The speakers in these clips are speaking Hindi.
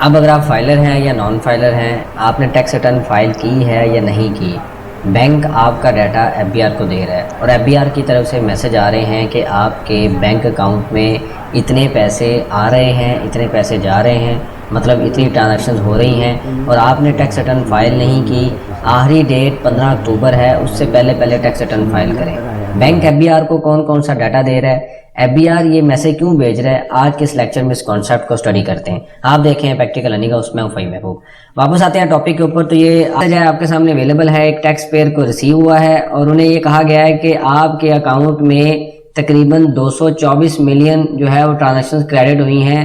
अब अगर आप फाइलर हैं या नॉन फाइलर हैं, आपने टैक्स रिटर्न फाइल की है या नहीं की, बैंक आपका डाटा एफबीआर को दे रहा है और एफबीआर की तरफ से मैसेज आ रहे हैं कि आपके बैंक अकाउंट में इतने पैसे आ रहे हैं, इतने पैसे जा रहे हैं, मतलब इतनी ट्रांजैक्शंस हो रही हैं और आपने टैक्स रिटर्न फाइल नहीं की। आखिरी डेट 15 अक्टूबर है, उससे पहले टैक्स रिटर्न फाइल करें। बैंक एफबीआर को कौन कौन सा डाटा दे रहा है, एफबीआर ये मैसेज क्यों भेज रहा है, आज के इस लेक्चर में इस कॉन्सेप्ट को स्टडी करते हैं। आप देखें प्रैक्टिकल अर्निंग का, उसमें फ़हीम महबूब। वापस आते हैं टॉपिक के ऊपर। तो ये आपके सामने अवेलेबल है, एक टैक्स पेयर को रिसीव हुआ है और उन्हें ये कहा गया है कि आपके अकाउंट में तकरीबन 224 मिलियन जो है वो ट्रांजेक्शन क्रेडिट हुई हैं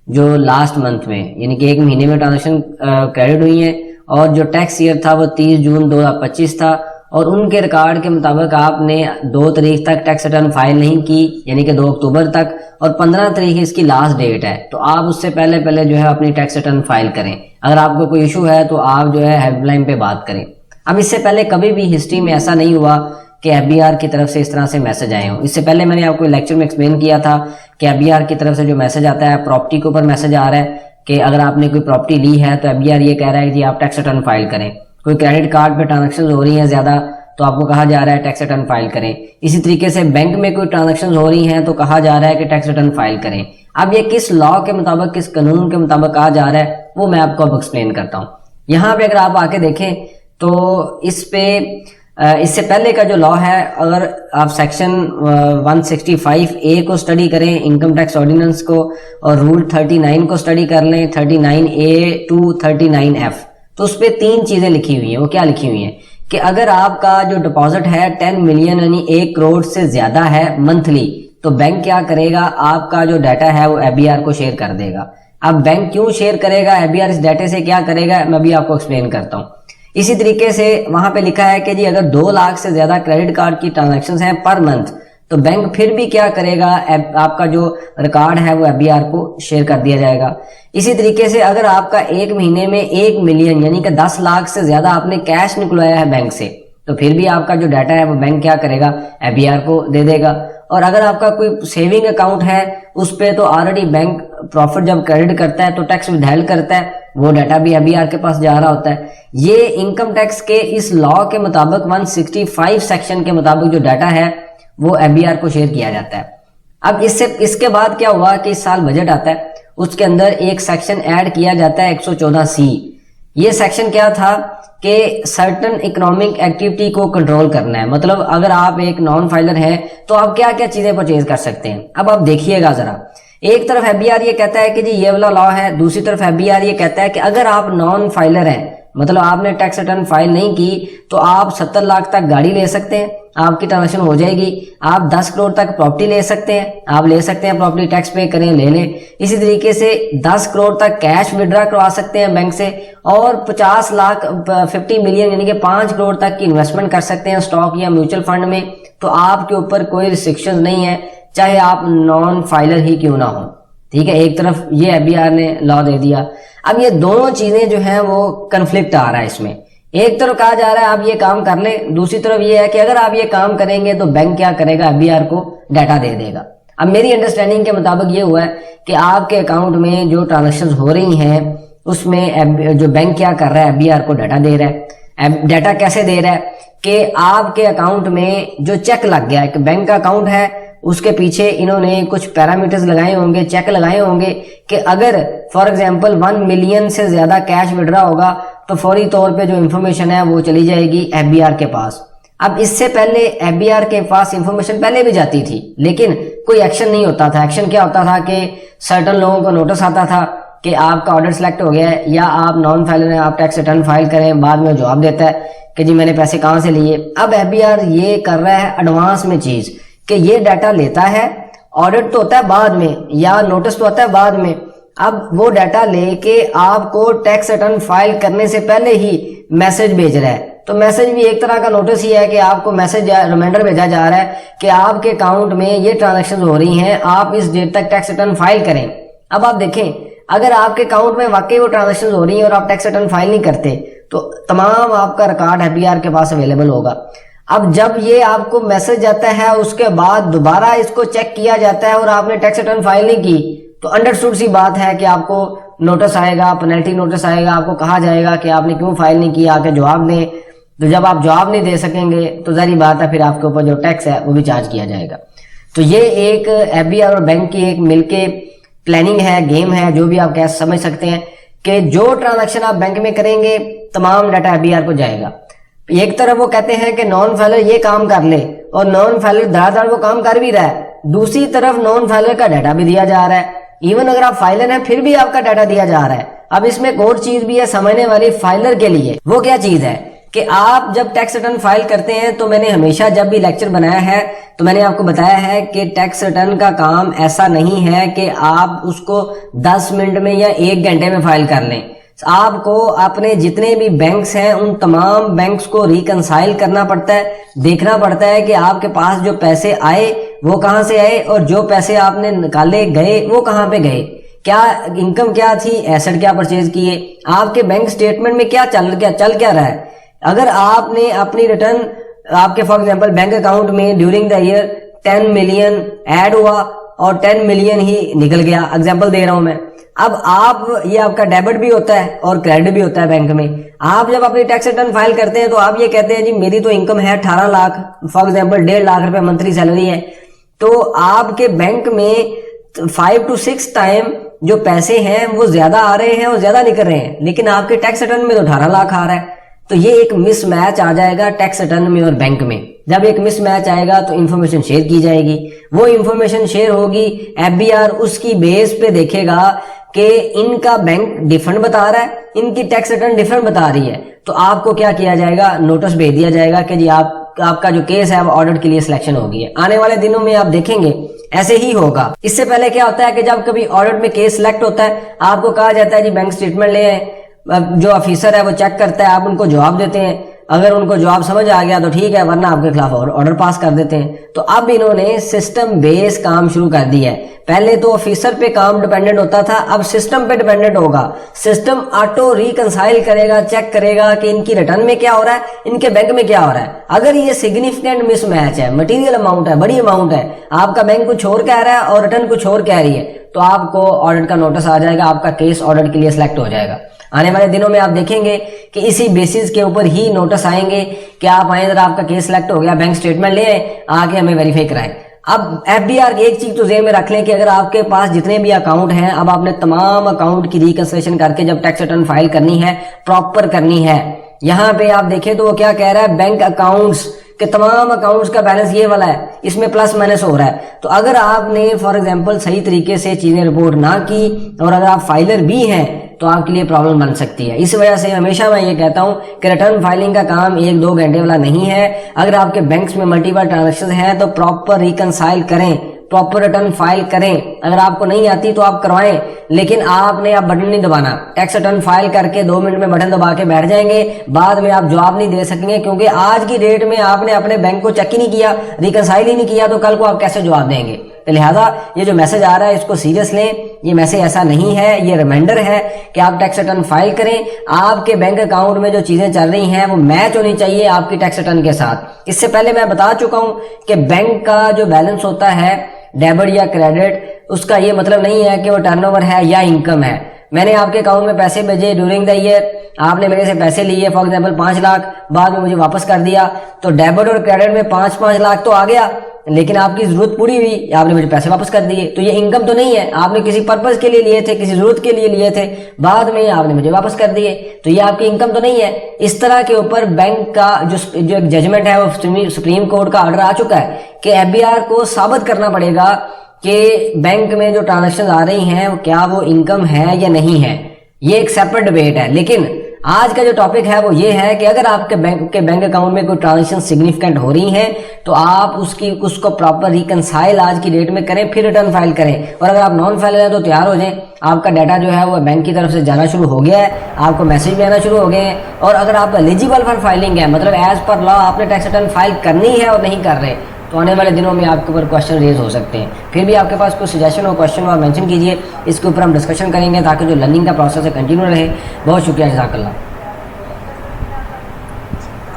जो लास्ट मंथ में, यानी कि एक महीने में ट्रांजेक्शन क्रेडिट हुई हैं और जो टैक्स ईयर था वो 30 जून 2025 था और उनके रिकॉर्ड के मुताबिक आपने 2 तारीख तक टैक्स रिटर्न फाइल नहीं की, यानी कि 2 अक्टूबर तक, और 15 तारीख इसकी लास्ट डेट है। तो आप उससे पहले जो है अपनी टैक्स रिटर्न फाइल करें। अगर आपको कोई इशू है तो आप जो है हेल्पलाइन पे बात करें। अब इससे पहले कभी भी हिस्ट्री में ऐसा नहीं हुआ कि एफबीआर की तरफ से इस तरह से मैसेज आए हों। इससे पहले मैंने आपको लेक्चर में एक्सप्लेन किया था कि एफबीआर की तरफ से जो मैसेज आता है, प्रॉपर्टी के ऊपर मैसेज आ रहा है कि अगर आपने कोई प्रॉपर्टी ली है तो एफबीआर ये कह रहा है कि आप टैक्स रिटर्न फाइल करें। कोई क्रेडिट कार्ड पे ट्रांजेक्शन हो रही है ज्यादा तो आपको कहा जा रहा है टैक्स रिटर्न फाइल करें। इसी तरीके से बैंक में कोई ट्रांजैक्शन हो रही हैं तो कहा जा रहा है कि टैक्स रिटर्न फाइल करें। अब ये किस लॉ के मुताबिक, किस कानून के मुताबिक कहा जा रहा है वो मैं आपको अब एक्सप्लेन करता हूँ। यहाँ पे अगर आप आके देखें तो इस पे इससे पहले का जो लॉ है, अगर आप सेक्शन 165A को स्टडी करें इनकम टैक्स ऑर्डिनेंस को और रूल 39 को स्टडी कर लें, 39A to 39F, तो उस पर 3 चीजें लिखी हुई हैं। वो क्या लिखी हुई हैं कि अगर आपका जो डिपॉजिट है 10 मिलियन यानी 1 करोड़ से ज्यादा है मंथली, तो बैंक क्या करेगा, आपका जो डाटा है वो एफबीआर को शेयर कर देगा। अब बैंक क्यों शेयर करेगा, एफबीआर इस डाटे से क्या करेगा, मैं भी आपको एक्सप्लेन करता हूँ। इसी तरीके से वहां पे लिखा है कि जी अगर 2 लाख से ज्यादा क्रेडिट कार्ड की ट्रांजैक्शंस हैं पर मंथ, तो बैंक फिर भी क्या करेगा, आपका जो रिकॉर्ड है वो एफबीआर को शेयर कर दिया जाएगा। इसी तरीके से अगर आपका एक महीने में 1 मिलियन यानी कि 10 लाख से ज्यादा आपने कैश निकलवाया है बैंक से, तो फिर भी आपका जो डाटा है वो बैंक क्या करेगा, एफबीआर को दे देगा। और अगर आपका कोई सेविंग अकाउंट है उस पे तो ऑलरेडी बैंक प्रॉफिट जब क्रेडिट करता है तो टैक्स विथहेल्ड करता है, वो डाटा भी एफबीआर के पास जा रहा होता है। ये इनकम टैक्स के इस लॉ के मुताबिक 165 सेक्शन के मुताबिक जो डाटा है वो एफबीआर को शेयर किया जाता है। अब इसके बाद क्या हुआ कि इस साल बजट आता है, उसके अंदर एक सेक्शन ऐड किया जाता है 114C। ये सेक्शन क्या था कि सर्टन इकोनॉमिक एक्टिविटी को कंट्रोल करना है। मतलब अगर आप एक नॉन फाइलर हैं तो आप क्या क्या चीजें परचेज कर सकते हैं। अब आप देखिएगा जरा, एक तरफ एफबीआर ये कहता है कि जी ये वाला लॉ है, दूसरी तरफ एफबीआर ये कहता है कि अगर आप नॉन फाइलर हैं, मतलब आपने टैक्स रिटर्न फाइल नहीं की, तो आप 70 लाख तक गाड़ी ले सकते हैं, आपकी ट्रांजेक्शन हो जाएगी। आप 10 करोड़ तक प्रॉपर्टी ले सकते हैं, आप ले सकते हैं, प्रॉपर्टी टैक्स पे करें, ले लें। इसी तरीके से 10 करोड़ तक कैश विड्रॉ करवा सकते हैं बैंक से और 50 लाख 50 मिलियन यानी कि 5 करोड़ तक की इन्वेस्टमेंट कर सकते हैं स्टॉक या म्यूचुअल फंड में। तो आपके ऊपर कोई रिस्ट्रिक्शन नहीं है, चाहे आप नॉन फाइलर ही क्यों ना हो। ठीक है, एक तरफ ये एफबीआर ने लॉ दे दिया। अब ये दोनों चीजें जो हैं वो कन्फ्लिक्ट आ रहा है इसमें। एक तरफ कहा जा रहा है आप ये काम कर लें, दूसरी तरफ ये है कि अगर आप ये काम करेंगे तो बैंक क्या करेगा, एफबीआर को डाटा दे देगा। अब मेरी अंडरस्टैंडिंग के मुताबिक ये हुआ है कि आपके अकाउंट में जो ट्रांजेक्शन हो रही हैं उसमें जो बैंक क्या कर रहा है, एफबीआर को डाटा दे रहा है। डाटा कैसे दे रहा है कि आपके अकाउंट में जो चेक लग गया है कि बैंक का अकाउंट है, उसके पीछे इन्होंने कुछ पैरामीटर्स लगाए होंगे, चेक लगाए होंगे कि अगर फॉर एग्जांपल 1 मिलियन से ज्यादा कैश विड्रॉ होगा तो फौरी तौर पे जो इन्फॉर्मेशन है वो चली जाएगी एफबीआर के पास। अब इससे पहले एफबीआर के पास इन्फॉर्मेशन पहले भी जाती थी लेकिन कोई एक्शन नहीं होता था। एक्शन क्या होता था कि सर्टन लोगों को नोटिस आता था कि आपका ऑर्डर सेलेक्ट हो गया है या आप नॉन फाइलर हैं, आप टैक्स रिटर्न फाइल करें। बाद में जवाब देता है कि जी मैंने पैसे कहाँ से लिए। अब एफबीआर ये कर रहा है एडवांस में चीज कि ये डाटा लेता है, ऑडिट तो होता है बाद में या नोटिस तो होता है बाद में। अब वो डाटा लेके आपको टैक्स रिटर्न फाइल करने से पहले ही मैसेज भेज रहा है। तो मैसेज भी एक तरह का नोटिस ही है कि आपको मैसेज रिमाइंडर भेजा जा रहा है कि आपके अकाउंट में ये ट्रांजैक्शन हो रही हैं, आप इस डेट तक टैक्स रिटर्न फाइल करें। अब आप देखें, अगर आपके अकाउंट में वाकई वो ट्रांजैक्शन हो रही है और आप टैक्स रिटर्न फाइल नहीं करते तो तमाम आपका रिकॉर्ड एफबीआर के पास अवेलेबल होगा। अब जब ये आपको मैसेज आता है उसके बाद दोबारा इसको चेक किया जाता है और आपने टैक्स रिटर्न फाइल नहीं की तो अंडरस्टूड सी बात है कि आपको नोटिस आएगा, पेनल्टी नोटिस आएगा, आपको कहा जाएगा कि आपने क्यों फाइल नहीं किया, आके जवाब दें। तो जब आप जवाब नहीं दे सकेंगे तो जाहिर बात है फिर आपके ऊपर जो टैक्स है वो भी चार्ज किया जाएगा। तो ये एक एफबीआर और बैंक की एक मिलके प्लानिंग है, गेम है, जो भी आप कह समझ सकते हैं कि जो ट्रांजैक्शन आप बैंक में करेंगे तमाम डाटा एफबीआर को जाएगा। एक तरफ वो कहते हैं कि नॉन फाइलर ये काम कर ले और नॉन फाइलर धड़ाधड़ वो काम कर भी रहा है, दूसरी तरफ नॉन फाइलर का डाटा भी दिया जा रहा है। इवन अगर आप फाइलर हैं फिर भी आपका डाटा दिया जा रहा है। अब इसमें एक और चीज भी है समझने वाली फाइलर के लिए। वो क्या चीज है कि आप जब टैक्स रिटर्न फाइल करते हैं तो मैंने हमेशा जब भी लेक्चर बनाया है तो मैंने आपको बताया है कि टैक्स रिटर्न का काम ऐसा नहीं है कि आप उसको 10 मिनट में या 1 घंटे में फाइल कर लें। आपको अपने जितने भी बैंक्स हैं उन तमाम बैंक्स को रिकंसाइल करना पड़ता है, देखना पड़ता है कि आपके पास जो पैसे आए वो कहां से आए और जो पैसे आपने निकाले गए वो कहां पे गए, क्या इनकम क्या थी, एसेट क्या परचेज किए, आपके बैंक स्टेटमेंट में क्या चल क्या रहा है। अगर आपने अपनी रिटर्न आपके फॉर एग्जांपल बैंक अकाउंट में during the year 10 million add हुआ और 10 मिलियन ही निकल गया, एग्जांपल दे रहा हूं मैं। अब आप ये आपका डेबिट भी होता है और क्रेडिट भी होता है बैंक में। आप जब अपनी टैक्स रिटर्न फाइल करते हैं तो आप ये कहते हैं जी मेरी तो इनकम है 18 लाख, फॉर एग्जांपल 1.5 लाख रुपए मंथली सैलरी है, तो आपके बैंक में 5 to 6 टाइम जो पैसे हैं वो ज्यादा आ रहे हैं और ज्यादा निकल रहे हैं, लेकिन आपके टैक्स रिटर्न में तो 18 लाख आ रहा है। तो ये एक मिसमैच आ जाएगा टैक्स रिटर्न में और बैंक में। जब एक मिसमैच आएगा तो इन्फॉर्मेशन शेयर की जाएगी, वो इन्फॉर्मेशन शेयर होगी, एफबीआर उसकी बेस पे देखेगा कि इनका बैंक डिफरेंट बता रहा है, इनकी टैक्स रिटर्न डिफरेंट बता रही है, तो आपको क्या किया जाएगा, नोटिस भेज दिया जाएगा कि जी आपका जो केस है वो ऑडिट के लिए सिलेक्शन हो गई है। आने वाले दिनों में आप देखेंगे ऐसे ही होगा। इससे पहले क्या होता है कि जब कभी ऑडिट में केस सिलेक्ट होता है आपको कहा जाता है जी बैंक स्टेटमेंट ले आए, जो ऑफिसर है वो चेक करता है, आप उनको जवाब देते हैं, अगर उनको जवाब समझ आ गया तो ठीक है, वरना आपके खिलाफ ऑर्डर पास कर देते हैं। तो अब इन्होंने सिस्टम बेस काम शुरू कर दिया है। पहले तो ऑफिसर पे काम डिपेंडेंट होता था, अब सिस्टम पे डिपेंडेंट होगा। सिस्टम ऑटो रिकंसाइल करेगा, चेक करेगा कि इनकी रिटर्न में क्या हो रहा है, इनके बैंक में क्या हो रहा है। अगर ये सिग्निफिकेंट मिसमैच है, मटेरियल अमाउंट है, बड़ी अमाउंट है, आपका बैंक कुछ और कह रहा है और रिटर्न कुछ और कह रही है, तो आपको ऑडिट का नोटिस आ जाएगा, आपका केस ऑडिट के लिए सिलेक्ट हो जाएगा। आने वाले दिनों में आप देखेंगे कि इसी बेसिस के ऊपर ही नोटिस आएंगे कि आप आए जरा आपका केस सिलेक्ट हो गया, बैंक स्टेटमेंट ले आए, आके हमें वेरीफाई कराएं। अब एफबीआर की एक चीज तो ज़हन में रख लें कि अगर आपके पास जितने भी अकाउंट हैं, अब आपने तमाम अकाउंट की रिकंसिलिएशन करके जब टैक्स रिटर्न फाइल करनी है, प्रॉपर करनी है। यहाँ पे आप देखें तो वो क्या कह रहा है, बैंक अकाउंट्स के तमाम अकाउंट्स का बैलेंस ये वाला है, इसमें प्लस माइनस हो रहा है। तो अगर आपने फॉर एग्जांपल सही तरीके से चीजें रिपोर्ट ना की और अगर आप फाइलर भी हैं तो आपके लिए प्रॉब्लम बन सकती है। इस वजह से हमेशा मैं ये कहता हूं कि रिटर्न फाइलिंग का काम 1-2 घंटे वाला नहीं है। अगर आपके बैंक्स में मल्टीपल ट्रांजेक्शन है तो प्रॉपर रिकंसाइल करें, प्रॉपर रिटर्न फाइल करें। अगर आपको नहीं आती तो आप करवाएं, लेकिन आपने अब बटन नहीं दबाना। टैक्स रिटर्न फाइल करके 2 मिनट में बटन दबा के बैठ जाएंगे, बाद में आप जवाब नहीं दे सकेंगे, क्योंकि आज की डेट में आपने अपने बैंक को चेक ही नहीं किया, रिकंसाइल ही नहीं किया, तो कल को आप कैसे जवाब देंगे। तो लिहाजा ये जो मैसेज आ रहा है इसको सीरियस लें। ये मैसेज ऐसा नहीं है, ये रिमाइंडर है कि आप टैक्स रिटर्न फाइल करें। आपके बैंक अकाउंट में जो चीजें चल रही हैं वो मैच होनी चाहिए आपकी टैक्स रिटर्न के साथ। इससे पहले मैं बता चुका हूं कि बैंक का जो बैलेंस होता है डेबिट या क्रेडिट, उसका ये मतलब नहीं है कि वो टर्नओवर है या इनकम है। मैंने आपके अकाउंट में पैसे भेजे ड्यूरिंग द ईयर, आपने मेरे से पैसे लिए फॉर एग्जांपल 5 लाख, बाद में मुझे वापस कर दिया, तो डेबिट और क्रेडिट में 5-5 लाख तो आ गया, लेकिन आपकी जरूरत पूरी हुई, आपने मुझे पैसे वापस कर दिए। तो ये इनकम तो नहीं है, आपने किसी पर्पस के लिए लिए थे, किसी जरूरत के लिए लिए थे, बाद में आपने मुझे वापस कर दिए, तो ये आपकी इनकम तो नहीं है। इस तरह के ऊपर बैंक का जो जजमेंट है वो सुप्रीम कोर्ट का ऑर्डर आ चुका है कि एफबीआर को साबित करना पड़ेगा कि बैंक में जो ट्रांजेक्शन आ रही हैं वो क्या वो इनकम है या नहीं है। ये एक सेपरेट डिबेट है, लेकिन आज का जो टॉपिक है वो ये है कि अगर आपके बैंक अकाउंट में कोई ट्रांजेक्शन सिग्निफिकेंट हो रही हैं तो आप उसको प्रॉपर रिकंसाइल आज की डेट में करें, फिर रिटर्न फाइल करें। और अगर आप नॉन फाइलर हैं तो तैयार हो जाएं, आपका डाटा जो है वो बैंक की तरफ से जाना शुरू हो गया है, आपको मैसेज भी आना शुरू हो गए हैं। और अगर आप एलिजिबल फॉर फाइलिंग है, मतलब एज पर लॉ आपने टैक्स रिटर्न फाइल करनी है और नहीं कर रहे, तो आने वाले दिनों में आपके ऊपर क्वेश्चन रेज हो सकते हैं। फिर भी आपके पास कोई सजेशन हो, क्वेश्चन हो, आप मेंशन कीजिए, इसके ऊपर हम डिस्कशन करेंगे ताकि जो लर्निंग का प्रोसेस है कंटिन्यू रहे। बहुत शुक्रिया, जज़ाकल्लाह।